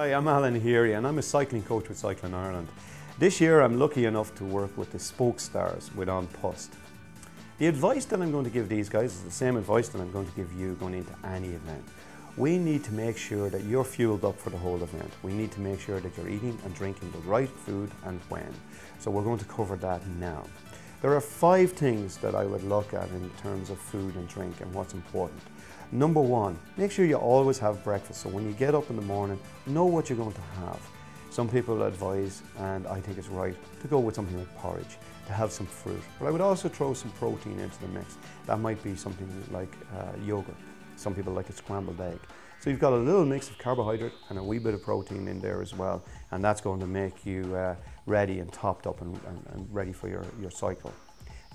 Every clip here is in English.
Hi, I'm Alan Heary and I'm a cycling coach with Cycling Ireland. This year I'm lucky enough to work with the Spoke Stars with On Post. The advice that I'm going to give these guys is the same advice that I'm going to give you going into any event. We need to make sure that you're fueled up for the whole event. We need to make sure that you're eating and drinking the right food and when. So we're going to cover that now. There are 5 things that I would look at in terms of food and drink and what's important. Number 1, make sure you always have breakfast. So when you get up in the morning, know what you're going to have. Some people advise, and I think it's right, to go with something like porridge, to have some fruit. But I would also throw some protein into the mix. That might be something like yogurt. Some people like a scrambled egg. So you've got a little mix of carbohydrate and a wee bit of protein in there as well, and that's going to make you ready and topped up and ready for your cycle.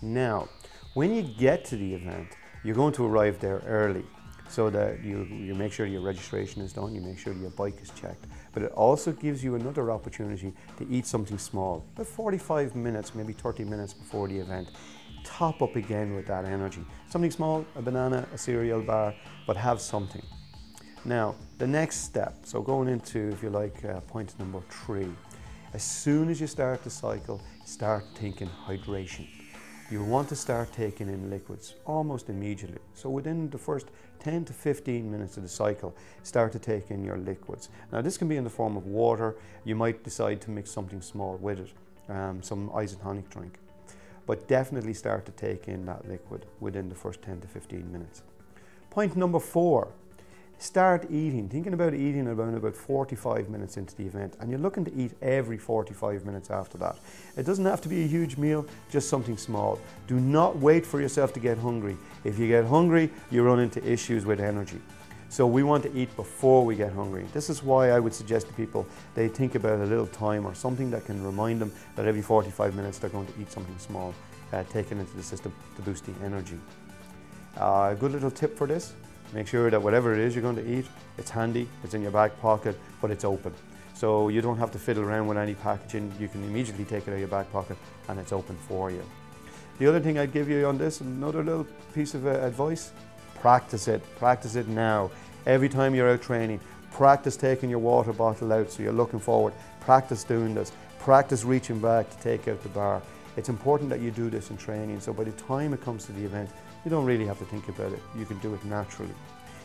Now, when you get to the event, you're going to arrive there early so that you make sure your registration is done, you make sure your bike is checked. But it also gives you another opportunity to eat something small, about 45 minutes, maybe 30 minutes before the event. Top up again with that energy. Something small, a banana, a cereal bar, but have something. Now, the next step, so going into, if you like, point number 3. As soon as you start the cycle, start thinking hydration. You want to start taking in liquids almost immediately. So within the first 10 to 15 minutes of the cycle, start to take in your liquids. Now this can be in the form of water. You might decide to mix something small with it, some isotonic drink. But definitely start to take in that liquid within the first 10 to 15 minutes. Point number 4. Start eating, thinking about eating around about 45 minutes into the event, and you're looking to eat every 45 minutes after that. It doesn't have to be a huge meal, just something small. Do not wait for yourself to get hungry. If you get hungry, you run into issues with energy. So we want to eat before we get hungry. This is why I would suggest to people they think about a little time or something that can remind them that every 45 minutes they're going to eat something small, taken into the system to boost the energy. A good little tip for this: make sure that whatever it is you're going to eat, it's handy, it's in your back pocket, but it's open. So you don't have to fiddle around with any packaging. You can immediately take it out of your back pocket and it's open for you. The other thing I'd give you on this, another little piece of advice: practice it. Practice it now. Every time you're out training, practice taking your water bottle out so you're looking forward. Practice doing this. Practice reaching back to take out the bar. It's important that you do this in training, so by the time it comes to the event, you don't really have to think about it. You can do it naturally.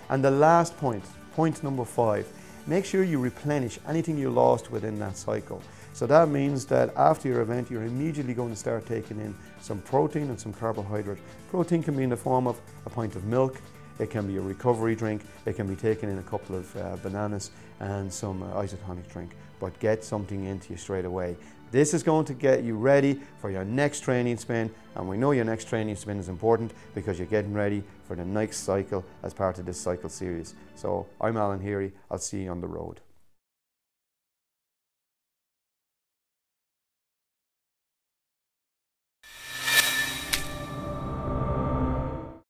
And the last point, point number 5, make sure you replenish anything you lost within that cycle. So that means that after your event, you're immediately going to start taking in some protein and some carbohydrate. Protein can be in the form of a pint of milk, it can be a recovery drink, it can be taken in a couple of bananas and some isotonic drink, but get something into you straight away. This is going to get you ready for your next training spin, and we know your next training spin is important because you're getting ready for the next cycle as part of this cycle series. So I'm Alan Heary, I'll see you on the road.